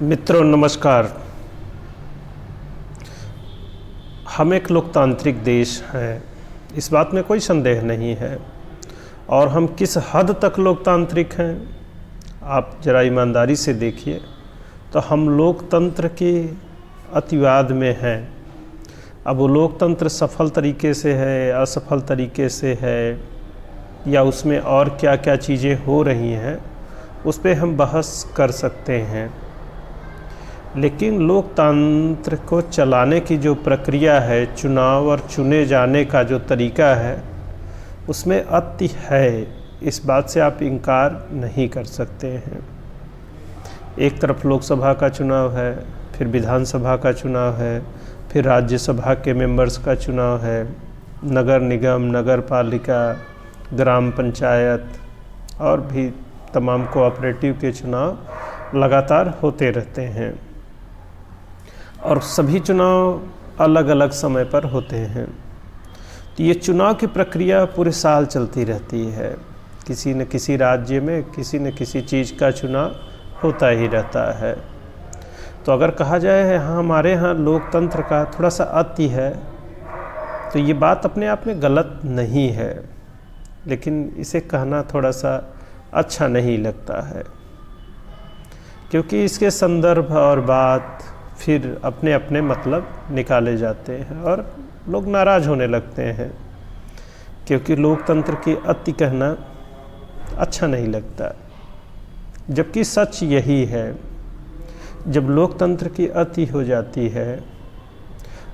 मित्रों नमस्कार। हम एक लोकतांत्रिक देश हैं, इस बात में कोई संदेह नहीं है। और हम किस हद तक लोकतांत्रिक हैं आप ज़रा ईमानदारी से देखिए तो हम लोकतंत्र के अतिवाद में हैं। अब वो लोकतंत्र सफल तरीके से है, असफल तरीके से है, या उसमें और क्या क्या चीज़ें हो रही हैं उस पर हम बहस कर सकते हैं। लेकिन लोकतंत्र को चलाने की जो प्रक्रिया है, चुनाव और चुने जाने का जो तरीका है, उसमें अति है, इस बात से आप इनकार नहीं कर सकते हैं। एक तरफ लोकसभा का चुनाव है, फिर विधानसभा का चुनाव है, फिर राज्यसभा के मेंबर्स का चुनाव है, नगर निगम, नगर पालिका, ग्राम पंचायत और भी तमाम कोऑपरेटिव के चुनाव लगातार होते रहते हैं। और सभी चुनाव अलग अलग समय पर होते हैं। तो ये चुनाव की प्रक्रिया पूरे साल चलती रहती है। किसी न किसी राज्य में किसी न किसी चीज़ का चुनाव होता ही रहता है। तो अगर कहा जाए हाँ हमारे यहाँ लोकतंत्र का थोड़ा सा अति है, तो ये बात अपने आप में गलत नहीं है, लेकिन इसे कहना थोड़ा सा अच्छा नहीं लगता है, क्योंकि इसके संदर्भ और बात फिर अपने अपने मतलब निकाले जाते हैं और लोग नाराज़ होने लगते हैं, क्योंकि लोकतंत्र की अति कहना अच्छा नहीं लगता। जबकि सच यही है, जब लोकतंत्र की अति हो जाती है,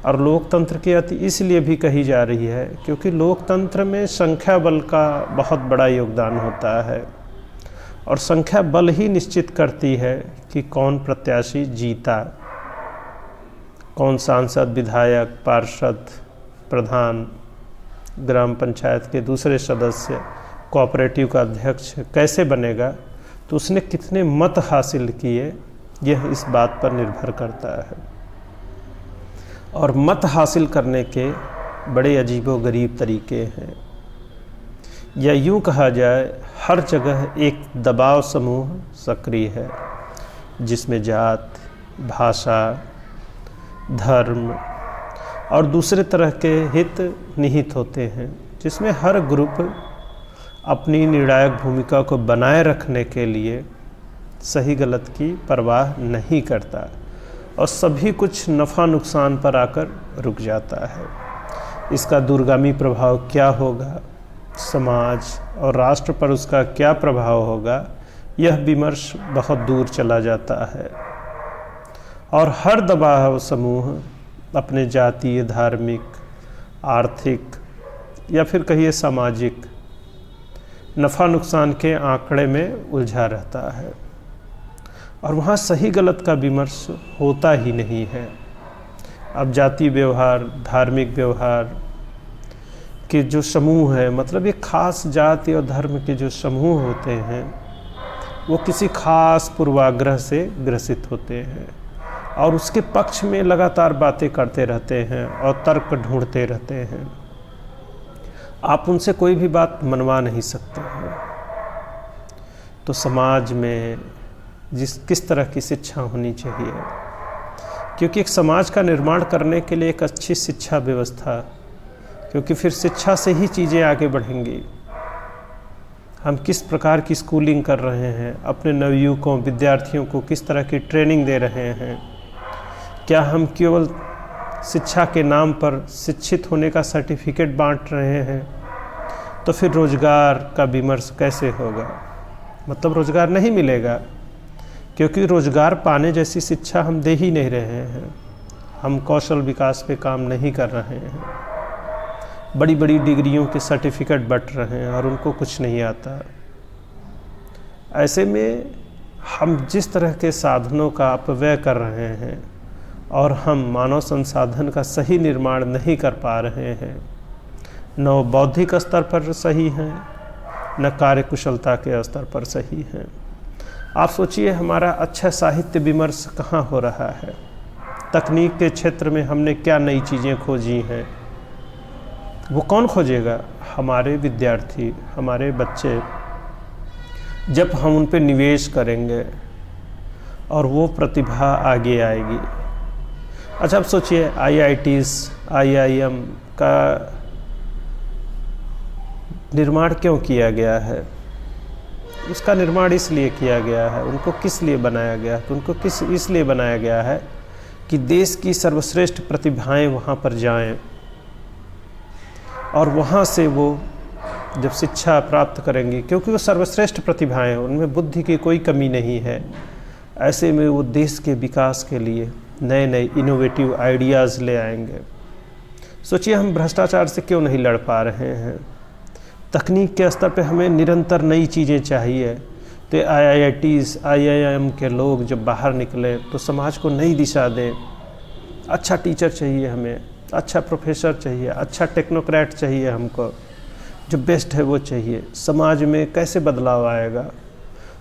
और लोकतंत्र की अति इसलिए भी कही जा रही है क्योंकि लोकतंत्र में संख्या बल का बहुत बड़ा योगदान होता है, और संख्या बल ही निश्चित करती है कि कौन प्रत्याशी जीता, कौन सांसद, विधायक, पार्षद, प्रधान, ग्राम पंचायत के दूसरे सदस्य, कोऑपरेटिव का अध्यक्ष कैसे बनेगा, तो उसने कितने मत हासिल किए, यह इस बात पर निर्भर करता है। और मत हासिल करने के बड़े अजीबोगरीब तरीके हैं, या यूँ कहा जाए हर जगह एक दबाव समूह सक्रिय है, जिसमें जात, भाषा, धर्म और दूसरे तरह के हित निहित होते हैं, जिसमें हर ग्रुप अपनी निर्णायक भूमिका को बनाए रखने के लिए सही गलत की परवाह नहीं करता, और सभी कुछ नफ़ा नुकसान पर आकर रुक जाता है। इसका दूरगामी प्रभाव क्या होगा, समाज और राष्ट्र पर उसका क्या प्रभाव होगा, यह विमर्श बहुत दूर चला जाता है। और हर दबाव समूह अपने जातीय, धार्मिक, आर्थिक या फिर कहिए सामाजिक नफ़ा नुकसान के आंकड़े में उलझा रहता है, और वहाँ सही गलत का विमर्श होता ही नहीं है। अब जातीय व्यवहार, धार्मिक व्यवहार के जो समूह है, मतलब एक खास जाति और धर्म के जो समूह होते हैं, वो किसी खास पूर्वाग्रह से ग्रसित होते हैं और उसके पक्ष में लगातार बातें करते रहते हैं और तर्क ढूंढते रहते हैं। आप उनसे कोई भी बात मनवा नहीं सकते हैं। तो समाज में किस तरह की शिक्षा होनी चाहिए, क्योंकि एक समाज का निर्माण करने के लिए एक अच्छी शिक्षा व्यवस्था, क्योंकि फिर शिक्षा से ही चीज़ें आगे बढ़ेंगी। हम किस प्रकार की स्कूलिंग कर रहे हैं, अपने नवयुवकों, विद्यार्थियों को किस तरह की ट्रेनिंग दे रहे हैं, क्या हम केवल शिक्षा के नाम पर शिक्षित होने का सर्टिफिकेट बांट रहे हैं, तो फिर रोज़गार का विमर्श कैसे होगा, मतलब रोज़गार नहीं मिलेगा, क्योंकि रोज़गार पाने जैसी शिक्षा हम दे ही नहीं रहे हैं। हम कौशल विकास पे काम नहीं कर रहे हैं, बड़ी बड़ी डिग्रियों के सर्टिफिकेट बंट रहे हैं और उनको कुछ नहीं आता। ऐसे में हम जिस तरह के साधनों का अपव्यय कर रहे हैं और हम मानव संसाधन का सही निर्माण नहीं कर पा रहे हैं, न वो बौद्धिक स्तर पर सही हैं, न कार्यकुशलता के स्तर पर सही हैं। आप सोचिए हमारा अच्छा साहित्य विमर्श कहाँ हो रहा है, तकनीक के क्षेत्र में हमने क्या नई चीज़ें खोजी हैं, वो कौन खोजेगा? हमारे विद्यार्थी, हमारे बच्चे। जब हम उन पे निवेश करेंगे और वो प्रतिभा आगे आएगी। अच्छा, अब सोचिए IITs, IIM का निर्माण क्यों किया गया है? उसका निर्माण इसलिए किया गया है, उनको किस लिए बनाया गया है? तो उनको इसलिए बनाया गया है कि देश की सर्वश्रेष्ठ प्रतिभाएं वहाँ पर जाएं और वहाँ से वो जब शिक्षा प्राप्त करेंगी, क्योंकि वो सर्वश्रेष्ठ प्रतिभाएं हैं, उनमें बुद्धि की कोई कमी नहीं है, ऐसे में वो देश के विकास के लिए नए नए इनोवेटिव आइडियाज़ ले आएंगे। सोचिए, हम भ्रष्टाचार से क्यों नहीं लड़ पा रहे हैं? तकनीक के स्तर पे हमें निरंतर नई चीज़ें चाहिए। तो IITs, IIM के लोग जब बाहर निकले तो समाज को नई दिशा दें। अच्छा टीचर चाहिए हमें, अच्छा प्रोफेसर चाहिए, अच्छा टेक्नोक्रेट चाहिए, हमको जो बेस्ट है वो चाहिए। समाज में कैसे बदलाव आएगा?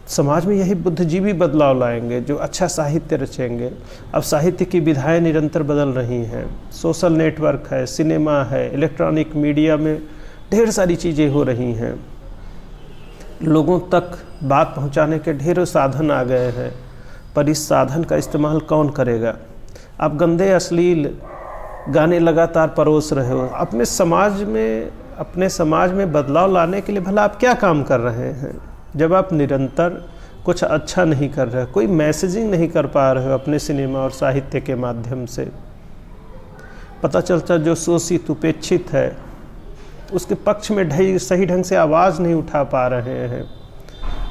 समाज में यही बुद्धिजीवी बदलाव लाएंगे जो अच्छा साहित्य रचेंगे। अब साहित्य की विधाएं निरंतर बदल रही हैं, सोशल नेटवर्क है, सिनेमा है, इलेक्ट्रॉनिक मीडिया में ढेर सारी चीज़ें हो रही हैं, लोगों तक बात पहुंचाने के ढेरों साधन आ गए हैं, पर इस साधन का इस्तेमाल कौन करेगा? आप गंदे अश्लील गाने लगातार परोस रहे हो। अपने समाज में बदलाव लाने के लिए भला आप क्या काम कर रहे हैं? जब आप निरंतर कुछ अच्छा नहीं कर रहे, कोई मैसेजिंग नहीं कर पा रहे हो अपने सिनेमा और साहित्य के माध्यम से, पता चलता जो शोषित उपेक्षित है उसके पक्ष में सही ढंग से आवाज़ नहीं उठा पा रहे हैं।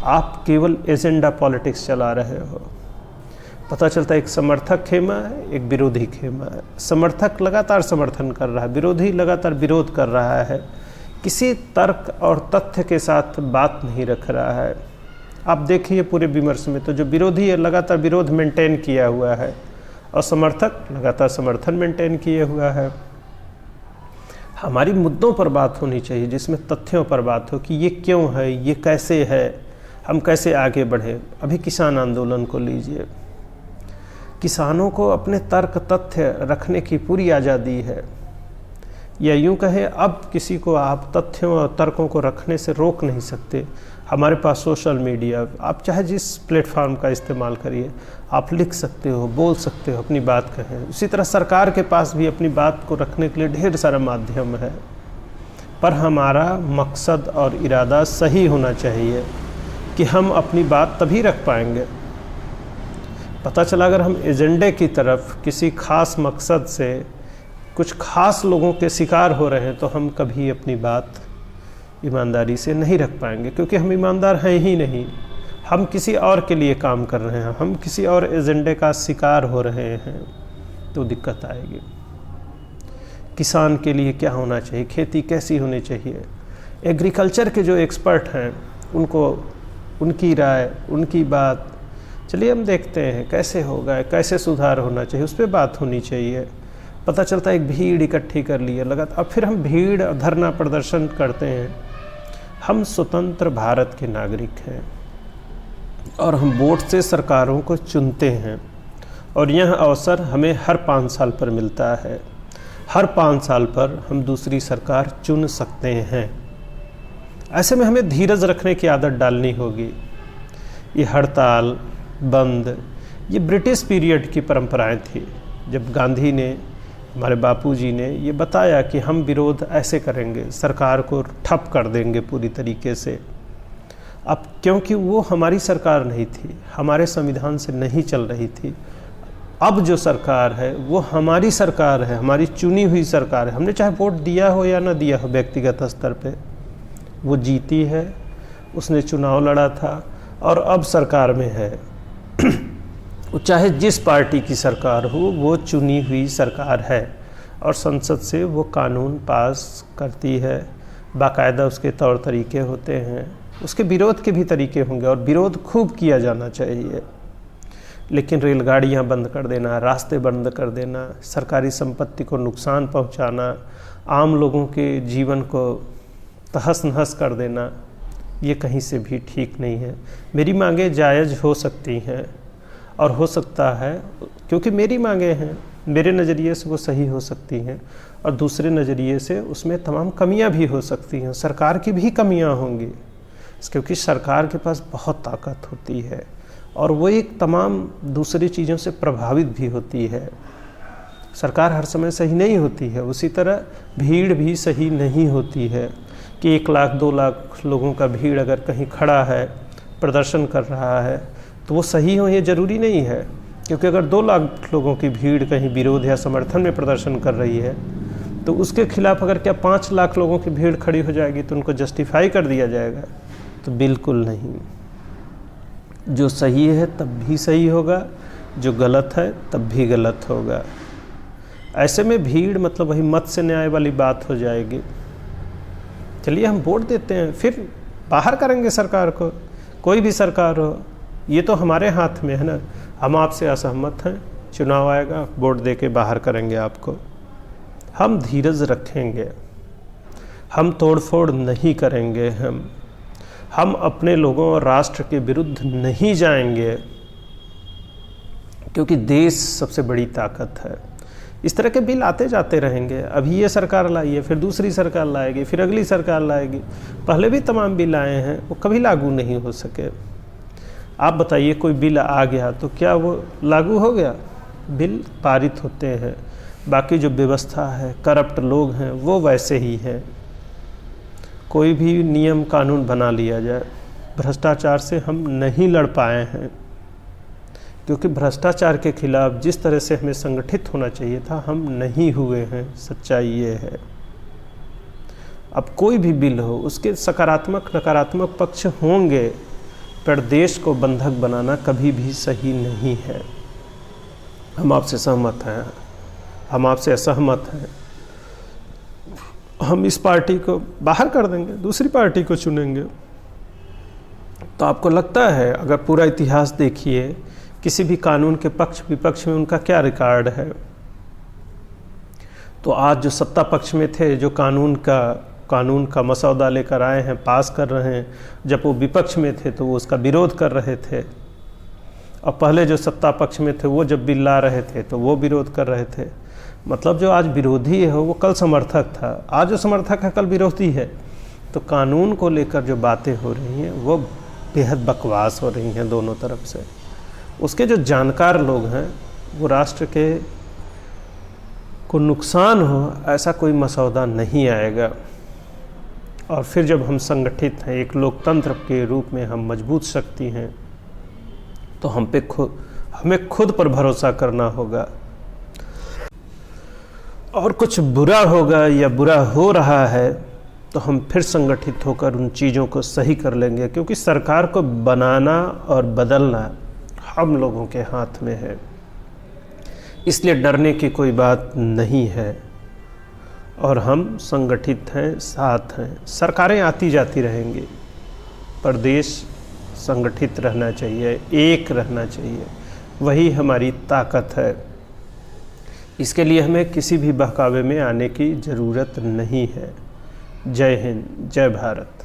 आप केवल एजेंडा पॉलिटिक्स चला रहे हो। पता चलता एक समर्थक खेमा है, एक विरोधी खेमा है। समर्थक लगातार समर्थन कर रहा है, विरोधी लगातार विरोध कर रहा है, किसी तर्क और तथ्य के साथ बात नहीं रख रहा है। आप देखिए पूरे विमर्श में तो जो विरोधी है लगातार विरोध मेंटेन किया हुआ है और समर्थक लगातार समर्थन मेंटेन किए हुआ है। हमारी मुद्दों पर बात होनी चाहिए, जिसमें तथ्यों पर बात हो कि ये क्यों है, ये कैसे है, हम कैसे आगे बढ़े। अभी किसान आंदोलन को लीजिए, किसानों को अपने तर्क तथ्य रखने की पूरी आज़ादी है, या यूँ कहें अब किसी को आप तथ्यों और तर्कों को रखने से रोक नहीं सकते। हमारे पास सोशल मीडिया, आप चाहे जिस प्लेटफॉर्म का इस्तेमाल करिए, आप लिख सकते हो, बोल सकते हो, अपनी बात कहें। उसी तरह सरकार के पास भी अपनी बात को रखने के लिए ढेर सारा माध्यम है, पर हमारा मकसद और इरादा सही होना चाहिए कि हम अपनी बात तभी रख पाएंगे। पता चला अगर हम एजेंडे की तरफ किसी खास मकसद से कुछ खास लोगों के शिकार हो रहे हैं तो हम कभी अपनी बात ईमानदारी से नहीं रख पाएंगे, क्योंकि हम ईमानदार हैं ही नहीं। हम किसी और के लिए काम कर रहे हैं, हम किसी और एजेंडे का शिकार हो रहे हैं, तो दिक्कत आएगी। किसान के लिए क्या होना चाहिए, खेती कैसी होनी चाहिए, एग्रीकल्चर के जो एक्सपर्ट हैं उनको, उनकी राय, उनकी बात, चलिए हम देखते हैं कैसे होगा, कैसे सुधार होना चाहिए, उस पर बात होनी चाहिए। पता चलता है एक भीड़ इकट्ठी कर लिए लगातार, अब फिर हम भीड़ धरना प्रदर्शन करते हैं। हम स्वतंत्र भारत के नागरिक हैं और हम वोट से सरकारों को चुनते हैं, और यह अवसर हमें हर 5 साल पर मिलता है। हर 5 साल पर हम दूसरी सरकार चुन सकते हैं। ऐसे में हमें धीरज रखने की आदत डालनी होगी। ये हड़ताल, बंद, ये ब्रिटिश पीरियड की परंपराएं थी, जब गांधी ने, हमारे बापूजी ने ये बताया कि हम विरोध ऐसे करेंगे, सरकार को ठप कर देंगे पूरी तरीके से। अब क्योंकि वो हमारी सरकार नहीं थी, हमारे संविधान से नहीं चल रही थी, अब जो सरकार है वो हमारी सरकार है, हमारी चुनी हुई सरकार है। हमने चाहे वोट दिया हो या ना दिया हो, व्यक्तिगत स्तर पे वो जीती है, उसने चुनाव लड़ा था और अब सरकार में है। चाहे जिस पार्टी की सरकार हो, वो चुनी हुई सरकार है और संसद से वो कानून पास करती है, बाकायदा उसके तौर तरीके होते हैं, उसके विरोध के भी तरीके होंगे और विरोध खूब किया जाना चाहिए। लेकिन रेलगाड़ियाँ बंद कर देना, रास्ते बंद कर देना, सरकारी संपत्ति को नुकसान पहुँचाना, आम लोगों के जीवन को तहस नहस कर देना, ये कहीं से भी ठीक नहीं है। मेरी मांगें जायज़ हो सकती हैं और हो सकता है, क्योंकि मेरी मांगें हैं, मेरे नज़रिए से वो सही हो सकती हैं और दूसरे नज़रिए से उसमें तमाम कमियां भी हो सकती हैं, सरकार की भी कमियां होंगी, क्योंकि सरकार के पास बहुत ताकत होती है और वो एक तमाम दूसरी चीज़ों से प्रभावित भी होती है। सरकार हर समय सही नहीं होती है, उसी तरह भीड़ भी सही नहीं होती है कि 1 लाख 2 लाख लोगों का भीड़ अगर कहीं खड़ा है, प्रदर्शन कर रहा है, तो वो सही हो ये ज़रूरी नहीं है। क्योंकि अगर 2 लाख लोगों की भीड़ कहीं विरोध या समर्थन में प्रदर्शन कर रही है, तो उसके खिलाफ अगर क्या 5 लाख लोगों की भीड़ खड़ी हो जाएगी तो उनको जस्टिफाई कर दिया जाएगा? तो बिल्कुल नहीं। जो सही है तब भी सही होगा, जो गलत है तब भी गलत होगा। ऐसे में भीड़ मतलब वही मत से न्याय वाली बात हो जाएगी। चलिए हम वोट देते हैं, फिर बाहर करेंगे सरकार को, कोई भी सरकार हो, ये तो हमारे हाथ में है ना। हम आपसे असहमत हैं, चुनाव आएगा, वोट दे के बाहर करेंगे आपको। हम धीरज रखेंगे, हम तोड़फोड़ नहीं करेंगे, हम अपने लोगों और राष्ट्र के विरुद्ध नहीं जाएंगे, क्योंकि देश सबसे बड़ी ताकत है। इस तरह के बिल आते जाते रहेंगे। अभी ये सरकार लाई है, फिर दूसरी सरकार लाएगी, फिर अगली सरकार लाएगी। पहले भी तमाम बिल आए हैं, वो कभी लागू नहीं हो सके। आप बताइए, कोई बिल आ गया तो क्या वो लागू हो गया? बिल पारित होते हैं, बाकी जो व्यवस्था है, करप्ट लोग हैं, वो वैसे ही हैं। कोई भी नियम कानून बना लिया जाए, भ्रष्टाचार से हम नहीं लड़ पाए हैं, क्योंकि भ्रष्टाचार के खिलाफ जिस तरह से हमें संगठित होना चाहिए था, हम नहीं हुए हैं। सच्चाई ये है। अब कोई भी बिल हो, उसके सकारात्मक नकारात्मक पक्ष होंगे, पर देश को बंधक बनाना कभी भी सही नहीं है। हम आपसे सहमत हैं, हम आपसे असहमत हैं, हम इस पार्टी को बाहर कर देंगे, दूसरी पार्टी को चुनेंगे। तो आपको लगता है, अगर पूरा इतिहास देखिए, किसी भी कानून के पक्ष विपक्ष में उनका क्या रिकॉर्ड है? तो आज जो सत्ता पक्ष में थे, जो कानून का मसौदा लेकर आए हैं, पास कर रहे हैं, जब वो विपक्ष में थे तो वो उसका विरोध कर रहे थे। और पहले जो सत्ता पक्ष में थे, वो जब बिल ला रहे थे तो वो विरोध कर रहे थे। मतलब जो आज विरोधी है वो कल समर्थक था, आज जो समर्थक है कल विरोधी है। तो कानून को लेकर जो बातें हो रही हैं वो बेहद बकवास हो रही हैं दोनों तरफ से। उसके जो जानकार लोग हैं, वो राष्ट्र को नुकसान हो ऐसा कोई मसौदा नहीं आएगा। और फिर जब हम संगठित हैं, एक लोकतंत्र के रूप में हम मजबूत शक्ति हैं, तो हमें खुद पर भरोसा करना होगा। और कुछ बुरा होगा या बुरा हो रहा है तो हम फिर संगठित होकर उन चीज़ों को सही कर लेंगे, क्योंकि सरकार को बनाना और बदलना हम लोगों के हाथ में है। इसलिए डरने की कोई बात नहीं है, और हम संगठित हैं, साथ हैं। सरकारें आती जाती रहेंगी, पर देश संगठित रहना चाहिए, एक रहना चाहिए। वही हमारी ताकत है। इसके लिए हमें किसी भी बहकावे में आने की ज़रूरत नहीं है। जय हिंद, जय भारत।